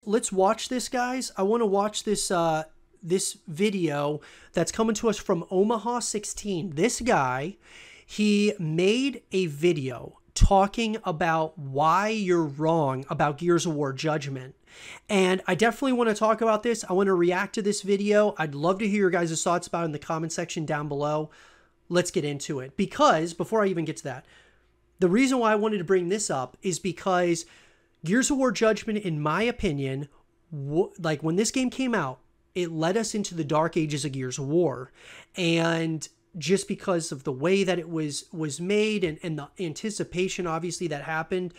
Let's watch this, guys. I want to watch this this video that's coming to us from Omaha 16. This guy, he made a video talking about why you're wrong about Gears of War Judgment. And I definitely want to talk about this. I want to react to this video. I'd love to hear your guys' thoughts about it in the comment section down below. Let's get into it. Because, before I even get to that, the reason why I wanted to bring this up is because Gears of War Judgment, in my opinion, like when this game came out, it led us into the dark ages of Gears of War. And just because of the way that it was made and the anticipation, obviously, that happened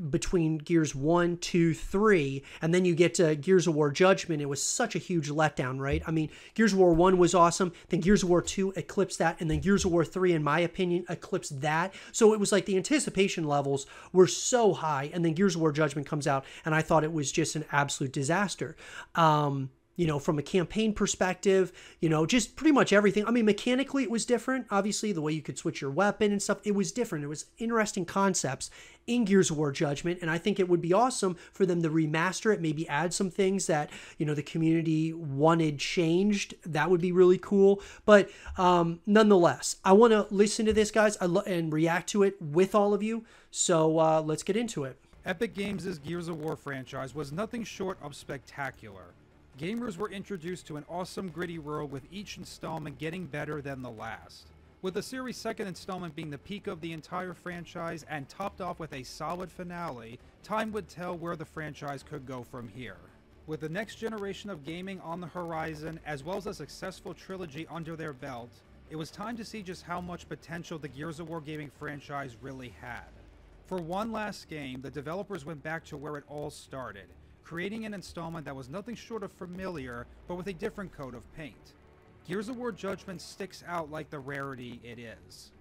between Gears 1, 2, 3, and then you get to Gears of War Judgment, it was such a huge letdown, right? I mean, Gears of War 1 was awesome, then Gears of War 2 eclipsed that, and then Gears of War 3, in my opinion, eclipsed that. So it was like the anticipation levels were so high, and then Gears of War Judgment comes out, and I thought it was just an absolute disaster. You know, from a campaign perspective, you know, just pretty much everything. I mean, mechanically, it was different. Obviously, the way you could switch your weapon and stuff, it was different. It was interesting concepts in Gears of War Judgment, and I think it would be awesome for them to remaster it, maybe add some things that, you know, the community wanted changed. That would be really cool. But nonetheless, I want to listen to this, guys, and react to it with all of you. So let's get into it. Epic Games' Gears of War franchise was nothing short of spectacular. Gamers were introduced to an awesome gritty world with each installment getting better than the last. With the series' second installment being the peak of the entire franchise and topped off with a solid finale, time would tell where the franchise could go from here. With the next generation of gaming on the horizon, as well as a successful trilogy under their belt, it was time to see just how much potential the Gears of War gaming franchise really had. For one last game, the developers went back to where it all started, creating an installment that was nothing short of familiar, but with a different coat of paint. Gears of War Judgment sticks out like the rarity it is.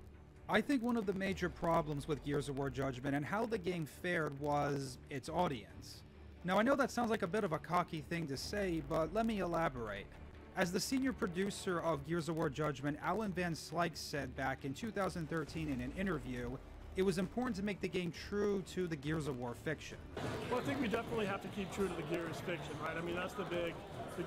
I think one of the major problems with Gears of War Judgment and how the game fared was its audience. Now, I know that sounds like a bit of a cocky thing to say, but let me elaborate. As the senior producer of Gears of War Judgment, Alan Van Slyke said back in 2013 in an interview, it was important to make the game true to the Gears of War fiction. Well, I think we definitely have to keep true to the Gears fiction, right? I mean, that's the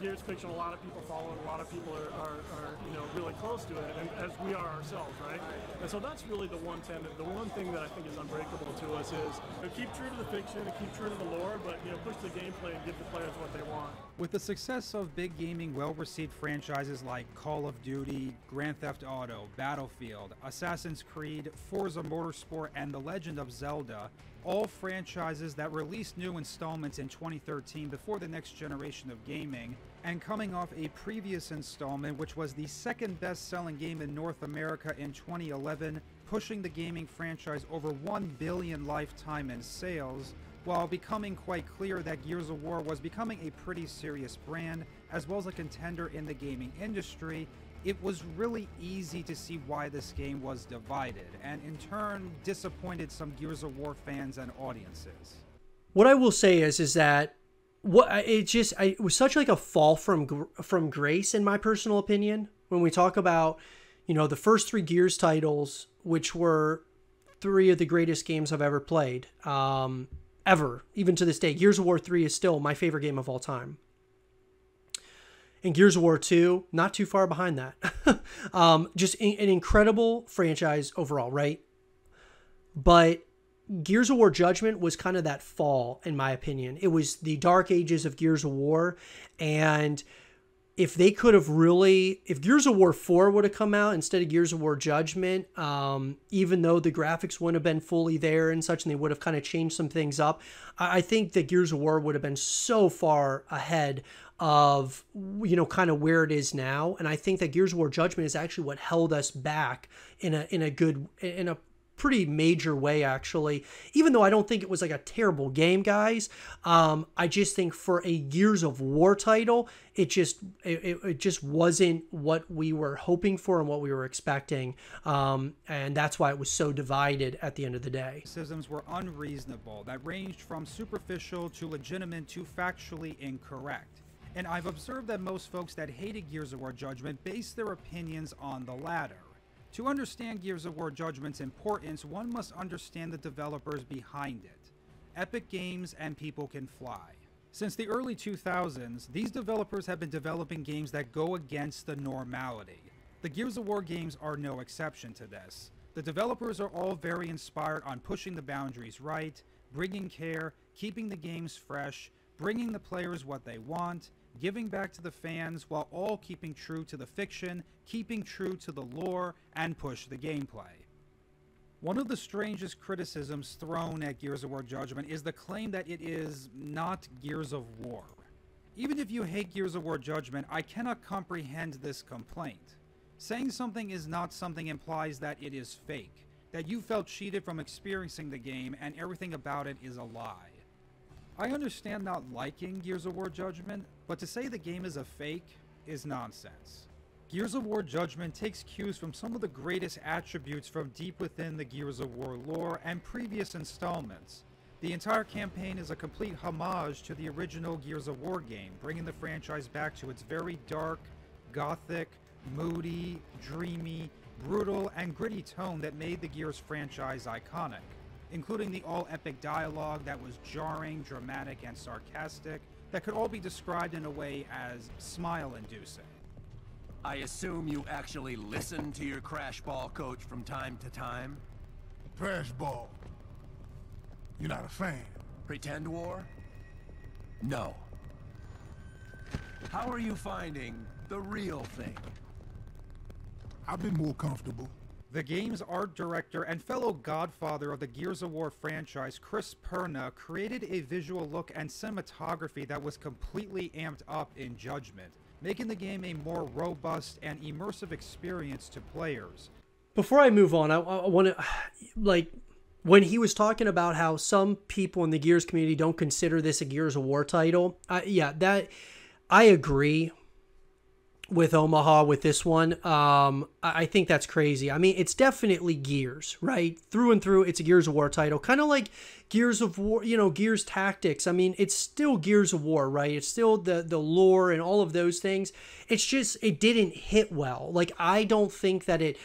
Gears fiction, a lot of people follow it, a lot of people are you know, really close to it, and as we are ourselves, right? And so that's really the one tenet, the one thing that I think is unbreakable to us is keep true to the fiction and keep true to the lore, but, you know, push the gameplay and give the players what they want. With the success of big gaming, well-received franchises like Call of Duty, Grand Theft Auto, Battlefield, Assassin's Creed, Forza Motorsport, and The Legend of Zelda, all franchises that released new installments in 2013 before the next generation of gaming, and coming off a previous installment which was the second best-selling game in North America in 2011, pushing the gaming franchise over 1 billion lifetime in sales, while becoming quite clear that Gears of War was becoming a pretty serious brand, as well as a contender in the gaming industry, it was really easy to see why this game was divided, and in turn disappointed some Gears of War fans and audiences. What I will say is that it was such like a fall from grace, in my personal opinion, when we talk about, you know, the first 3 Gears titles, which were 3 of the greatest games I've ever played, ever, even to this day. Gears of War 3 is still my favorite game of all time. And Gears of War 2, not too far behind that. Just an incredible franchise overall, right? But Gears of War Judgment was kind of that fall, in my opinion. It was the dark ages of Gears of War. And if they could have really, if Gears of War 4 would have come out instead of Gears of War Judgment, even though the graphics wouldn't have been fully there and such, and they would have kind of changed some things up, I think that Gears of War would have been so far ahead of, you know, kind of where it is now. And I think that Gears of War Judgment is actually what held us back in a pretty major way, actually. Even though I don't think it was like a terrible game, guys, I just think for a Gears of War title, it just wasn't what we were hoping for and what we were expecting, and that's why it was so divided at the end of the day. Criticisms were unreasonable, that ranged from superficial to legitimate to factually incorrect. And I've observed that most folks that hated Gears of War Judgment based their opinions on the latter. To understand Gears of War Judgment's importance, one must understand the developers behind it. Epic Games and People Can Fly. Since the early 2000s, these developers have been developing games that go against the normality. The Gears of War games are no exception to this. The developers are all very inspired on pushing the boundaries right, bringing care, keeping the games fresh, bringing the players what they want, giving back to the fans while all keeping true to the fiction, keeping true to the lore, and push the gameplay. One of the strangest criticisms thrown at Gears of War Judgment is the claim that it is not Gears of War. Even if you hate Gears of War Judgment, I cannot comprehend this complaint. Saying something is not something implies that it is fake, that you felt cheated from experiencing the game and everything about it is a lie. I understand not liking Gears of War Judgment, but to say the game is a fake is nonsense. Gears of War Judgment takes cues from some of the greatest attributes from deep within the Gears of War lore and previous installments. The entire campaign is a complete homage to the original Gears of War game, bringing the franchise back to its very dark, gothic, moody, dreamy, brutal, and gritty tone that made the Gears franchise iconic, including the all-epic dialogue that was jarring, dramatic, and sarcastic, that could all be described in a way as smile-inducing. I assume you actually listen to your crash ball coach from time to time? Trash ball. You're not a fan. Pretend war? No. How are you finding the real thing? I've been more comfortable. The game's art director and fellow godfather of the Gears of War franchise, Chris Perna, created a visual look and cinematography that was completely amped up in Judgment, making the game a more robust and immersive experience to players. Before I move on, I want to, like, when he was talking about how some people in the Gears community don't consider this a Gears of War title, yeah, that I agree with Omaha with this one. I think that's crazy. I mean, it's definitely Gears, right? Through and through, it's a Gears of War title. Kind of like Gears of War, you know, Gears Tactics. I mean, it's still Gears of War, right? It's still the lore and all of those things. It's just, it didn't hit well. Like, I don't think that it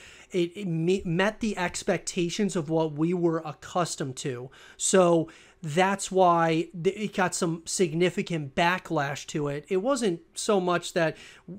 met the expectations of what we were accustomed to. So that's why it got some significant backlash to it. It wasn't so much that,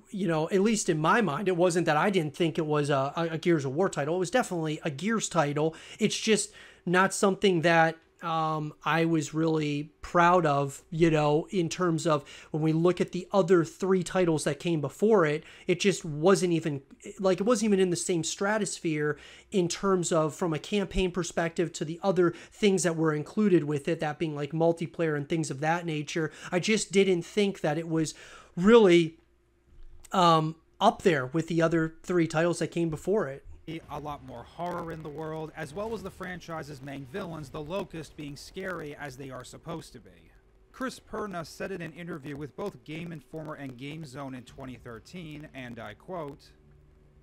you know, at least in my mind, it wasn't that I didn't think it was a Gears of War title. It was definitely a Gears title. It's just not something that I was really proud of, you know, in terms of when we look at the other 3 titles that came before it, it just wasn't even, like, it wasn't even in the same stratosphere in terms of from a campaign perspective to the other things that were included with it, that being like multiplayer and things of that nature. I just didn't think that it was really up there with the other 3 titles that came before it. A lot more horror in the world, as well as the franchise's main villains, the Locust, being scary as they are supposed to be. Chris Perna said in an interview with both Game Informer and GameZone in 2013, and I quote,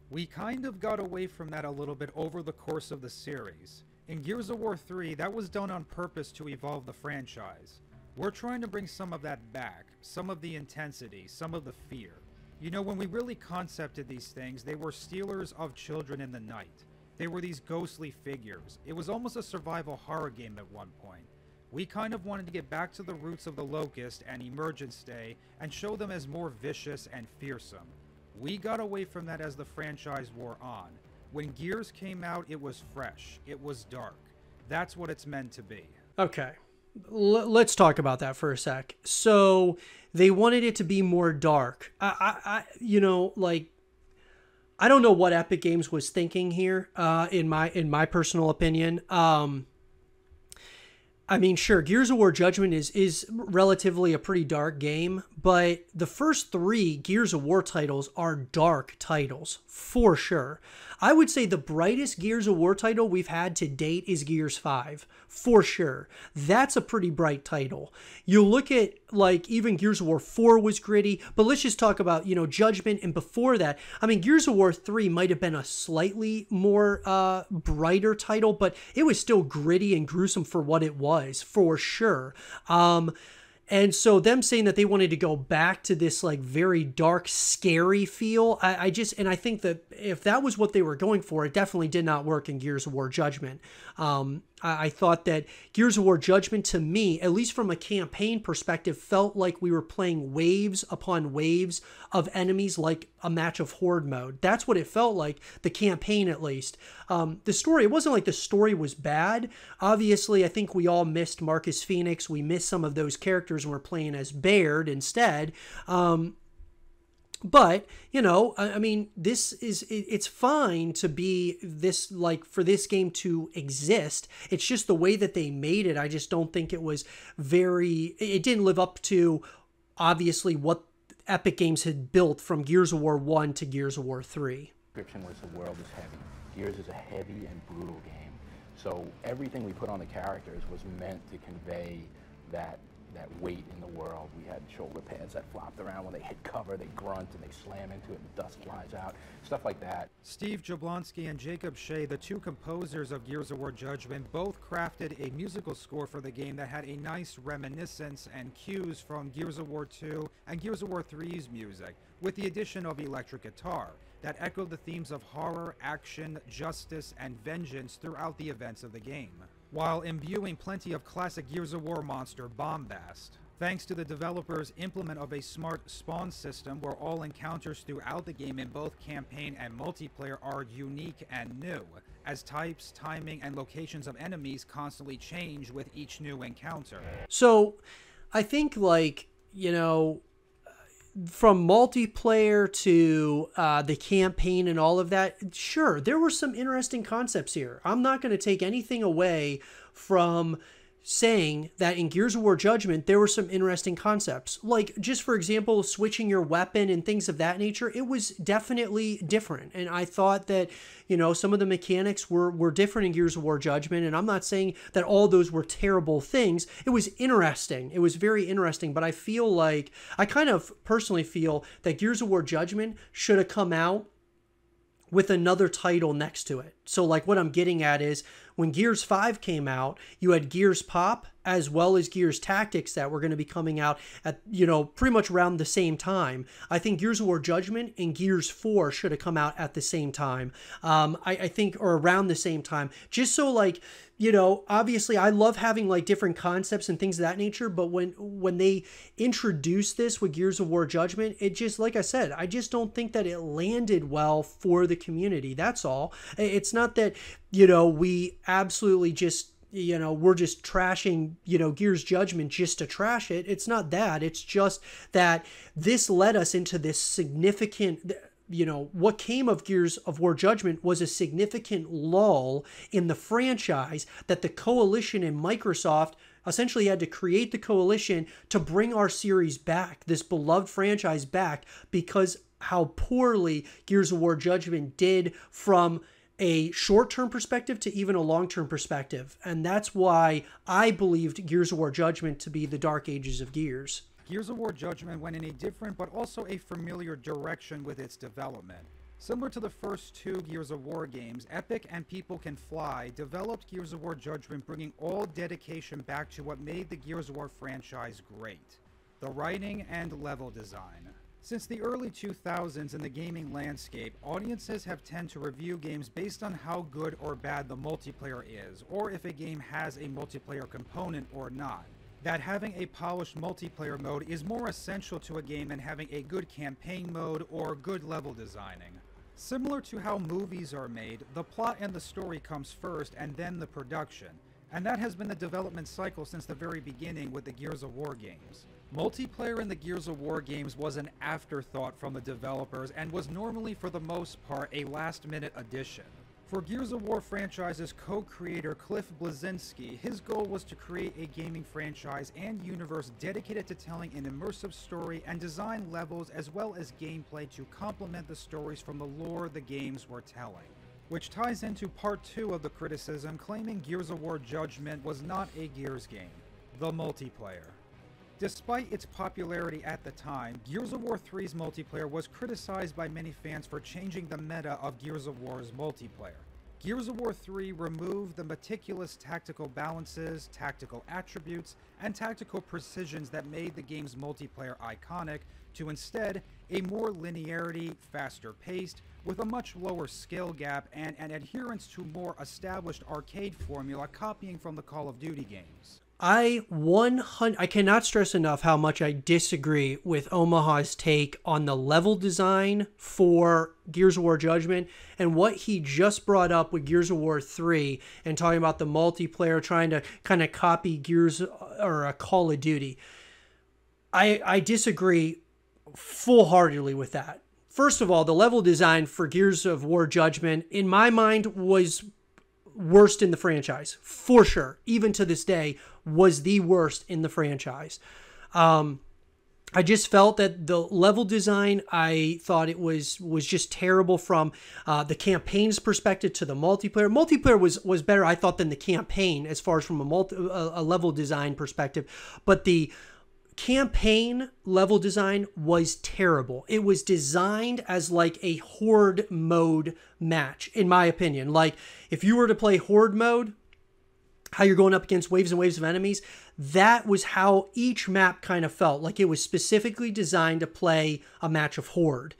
"We kind of got away from that a little bit over the course of the series. In Gears of War 3, that was done on purpose to evolve the franchise. We're trying to bring some of that back, some of the intensity, some of the fear. You know, when we really concepted these things, they were stealers of children in the night. They were these ghostly figures. It was almost a survival horror game at one point. We kind of wanted to get back to the roots of the Locust and Emergence Day and show them as more vicious and fearsome. We got away from that as the franchise wore on. When Gears came out, it was fresh. It was dark. That's what it's meant to be." Okay. Let's talk about that for a sec. So they wanted it to be more dark. You know, like, I don't know what Epic Games was thinking here, in my personal opinion. I mean, sure, Gears of War Judgment is relatively a pretty dark game, but the first 3 Gears of War titles are dark titles, for sure. I would say the brightest Gears of War title we've had to date is Gears 5, for sure. That's a pretty bright title. You look at, like, even Gears of War 4 was gritty, but let's just talk about, you know, Judgment, and before that, I mean, Gears of War 3 might have been a slightly more brighter title, but it was still gritty and gruesome for what it was, for sure. And so them saying that they wanted to go back to this like very dark, scary feel, I think that if that was what they were going for, it definitely did not work in Gears of War Judgment. I thought that Gears of War Judgment, to me, at least from a campaign perspective, felt like we were playing waves upon waves of enemies, like a match of Horde mode. That's what it felt like, the campaign at least. The story, it wasn't like the story was bad. Obviously, I think we all missed Marcus Phoenix. We missed some of those characters and we're playing as Baird instead. But, you know, I mean, it's fine to be this, like, for this game to exist. It's just the way that they made it. I just don't think it was it didn't live up to, obviously, what Epic Games had built from Gears of War 1 to Gears of War 3. Description was the world is heavy. Gears is a heavy and brutal game. So everything we put on the characters was meant to convey that weight in the world. We had shoulder pads that flopped around. When they hit cover, they grunt and they slam into it and dust flies out. Stuff like that. Steve Jablonski and Jacob Shea, the two composers of Gears of War Judgment, both crafted a musical score for the game that had a nice reminiscence and cues from Gears of War 2 and Gears of War 3's music, with the addition of electric guitar that echoed the themes of horror, action, justice, and vengeance throughout the events of the game, while imbuing plenty of classic Gears of War monster bombast. Thanks to the developers' implement of a smart spawn system where all encounters throughout the game in both campaign and multiplayer are unique and new, as types, timing, and locations of enemies constantly change with each new encounter. So, I think, like, you know, from multiplayer to the campaign and all of that, sure, there were some interesting concepts here. I'm not going to take anything away from saying that in Gears of War Judgment, there were some interesting concepts. Like, just for example, switching your weapon and things of that nature, it was definitely different. And I thought that, you know, some of the mechanics were different in Gears of War Judgment. And I'm not saying that all those were terrible things. It was interesting. It was very interesting. But I feel like, I kind of personally feel that Gears of War Judgment should have come out with another title next to it. So like what I'm getting at is when Gears 5 came out, you had Gears Pop as well as Gears Tactics that were going to be coming out at, you know, pretty much around the same time. I think Gears of War Judgment and Gears 4 should have come out at the same time. I think, or around the same time, just so like, you know, obviously I love having like different concepts and things of that nature, but when they introduced this with Gears of War Judgment, it just, like I said, I just don't think that it landed well for the community. That's all. It's not that, you know, we absolutely just, you know, we're just trashing, you know, Gears Judgment just to trash it. It's not that. It's just that this led us into this significant, you know, what came of Gears of War Judgment was a significant lull in the franchise that the Coalition and Microsoft essentially had to create the Coalition to bring our series back, this beloved franchise back, because how poorly Gears of War Judgment did from a short-term perspective to even a long-term perspective. And that's why I believed Gears of War Judgment to be the dark ages of Gears. Gears of War Judgment went in a different but also a familiar direction with its development. Similar to the first two Gears of War games, Epic and People Can Fly developed Gears of War Judgment, bringing all dedication back to what made the Gears of War franchise great: the writing and level design. Since the early 2000s in the gaming landscape, audiences have tended to review games based on how good or bad the multiplayer is, or if a game has a multiplayer component or not. That having a polished multiplayer mode is more essential to a game than having a good campaign mode or good level designing. Similar to how movies are made, the plot and the story comes first and then the production, and that has been the development cycle since the very beginning with the Gears of War games. Multiplayer in the Gears of War games was an afterthought from the developers and was normally, for the most part, a last-minute addition. For Gears of War franchise's co-creator Cliff Bleszinski, his goal was to create a gaming franchise and universe dedicated to telling an immersive story and design levels as well as gameplay to complement the stories from the lore the games were telling. Which ties into part 2 of the criticism claiming Gears of War Judgment was not a Gears game: the multiplayer. Despite its popularity at the time, Gears of War 3's multiplayer was criticized by many fans for changing the meta of Gears of War's multiplayer. Gears of War 3 removed the meticulous tactical balances, tactical attributes, and tactical precisions that made the game's multiplayer iconic to instead a more linearity, faster paced, with a much lower skill gap and an adherence to more established arcade formula copying from the Call of Duty games. I cannot stress enough how much I disagree with Omaha's take on the level design for Gears of War Judgment and what he just brought up with Gears of War 3 and talking about the multiplayer, trying to kind of copy Gears or Call of Duty. I disagree full-heartedly with that. First of all, the level design for Gears of War Judgment, in my mind, was worst in the franchise, for sure. Even to this day, was the worst in the franchise. I just felt that the level design, I thought it was just terrible from the campaign's perspective to the multiplayer. Multiplayer was better, I thought, than the campaign as far as from a level design perspective. But the campaign level design was terrible. It was designed as like a horde mode match, in my opinion. Like if you were to play horde mode, how you're going up against waves and waves of enemies, that was how each map kind of felt. Like it was specifically designed to play a match of horde,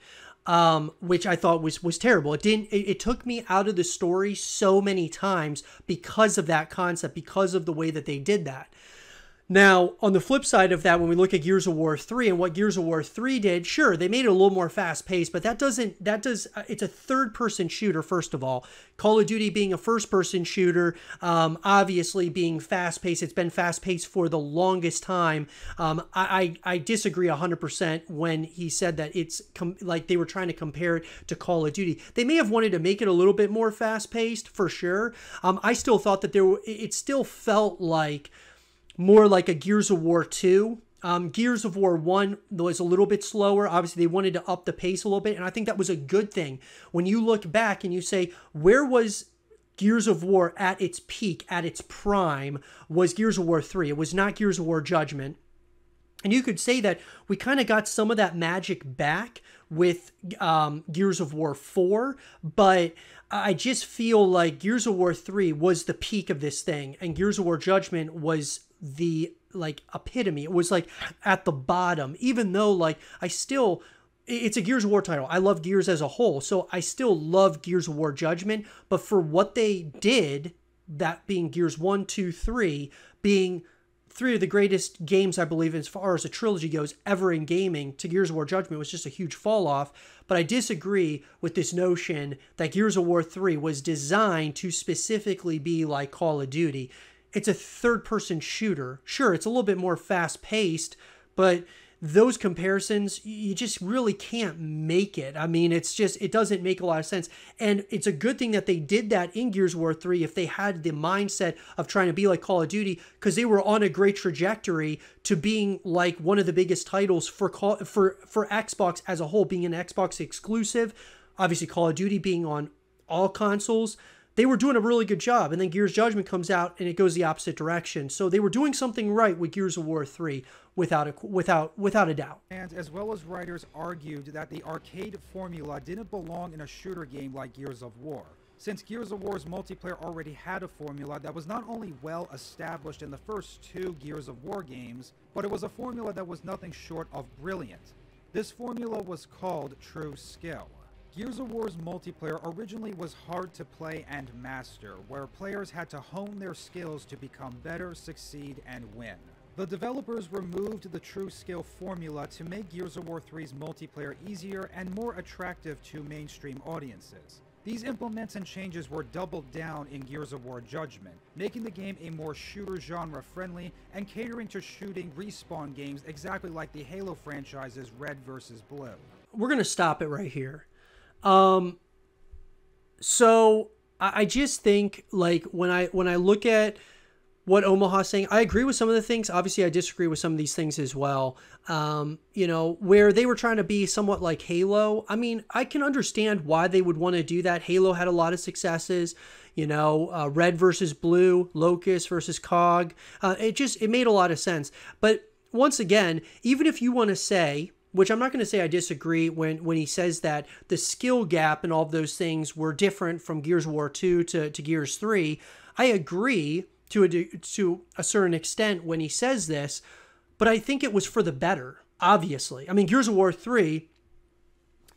which I thought was terrible. It took me out of the story so many times because of that concept, because of the way that they did that. Now, on the flip side of that, when we look at Gears of War 3 and what Gears of War 3 did, sure, they made it a little more fast-paced, but it's a third-person shooter, first of all. Call of Duty being a first-person shooter, obviously being fast-paced. It's been fast-paced for the longest time. I disagree 100% when he said that it's like they were trying to compare it to Call of Duty. They may have wanted to make it a little bit more fast-paced, for sure. I still thought that it still felt like more like a Gears of War 2. Gears of War 1 was a little bit slower. Obviously, they wanted to up the pace a little bit, and I think that was a good thing. When you look back and you say, where was Gears of War at its peak, at its prime, was Gears of War 3. It was not Gears of War Judgment. And you could say that we kind of got some of that magic back with Gears of War 4, but I just feel like Gears of War 3 was the peak of this thing, and Gears of War Judgment was the like epitome. It was like at the bottom, even though like it's a Gears of War title. I love Gears as a whole, so I still love Gears of War Judgment, but for what they did, that being Gears 1, 2, 3, being three of the greatest games, I believe, as far as a trilogy goes, ever in gaming, to Gears of War Judgment was just a huge fall off. But I disagree with this notion that Gears of War 3 was designed to specifically be like Call of Duty. It's a third-person shooter. Sure, it's a little bit more fast-paced, but those comparisons, you just really can't make it. I mean, it doesn't make a lot of sense. And it's a good thing that they did that in Gears of War 3 if they had the mindset of trying to be like Call of Duty, because they were on a great trajectory to being like one of the biggest titles for Xbox as a whole, being an Xbox exclusive. Obviously, Call of Duty being on all consoles. They were doing a really good job, and then Gears Judgment comes out and it goes the opposite direction. So they were doing something right with Gears of War 3, without a doubt. And as well as writers argued that the arcade formula didn't belong in a shooter game like Gears of War, since Gears of War's multiplayer already had a formula that was not only well established in the first two Gears of War games, but it was a formula that was nothing short of brilliant. This formula was called true skill. Gears of War's multiplayer originally was hard to play and master, where players had to hone their skills to become better, succeed, and win. The developers removed the true skill formula to make Gears of War 3's multiplayer easier and more attractive to mainstream audiences. These implements and changes were doubled down in Gears of War Judgment, making the game a more shooter genre friendly and catering to shooting Respawn games exactly like the Halo franchise's Red vs. Blue. We're going to stop it right here. So I just think, like, when I look at what Omaha's saying, I agree with some of the things. Obviously, I disagree with some of these things as well. Where they were trying to be somewhat like Halo. I mean, I can understand why they would want to do that. Halo had a lot of successes, Red versus Blue, Locust versus COG. It made a lot of sense. But once again, even if you want to say, which I'm not going to say I disagree when he says that the skill gap and all of those things were different from Gears of War 2 to Gears 3. I agree to a certain extent when he says this, but I think it was for the better, obviously. I mean, Gears of War 3,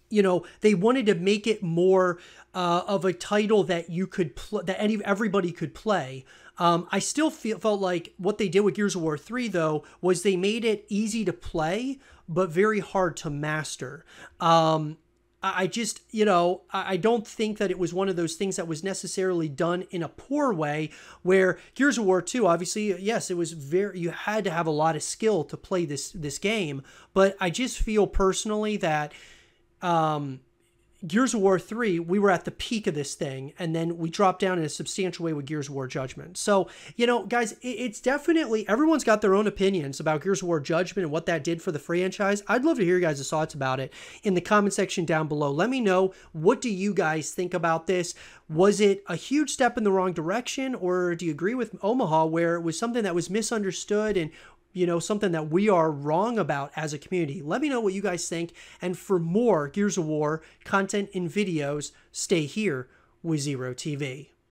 you know, they wanted to make it more of a title that you could everybody could play. I still felt like what they did with Gears of War 3, though, was they made it easy to play, but very hard to master. I just, you know, I don't think that it was one of those things that was necessarily done in a poor way, where Gears of War 2, obviously, yes, it was you had to have a lot of skill to play this game, but I just feel personally that Gears of War 3, we were at the peak of this thing, and then we dropped down in a substantial way with Gears of War Judgment. So, you know, guys, it's definitely, everyone's got their own opinions about Gears of War Judgment and what that did for the franchise. I'd love to hear your guys' thoughts about it in the comment section down below. Let me know, what do you guys think about this? Was it a huge step in the wrong direction, or do you agree with Omaha where it was something that was misunderstood and, you know, something that we are wrong about as a community? Let me know what you guys think. And for more Gears of War content and videos, stay here with Zero TV.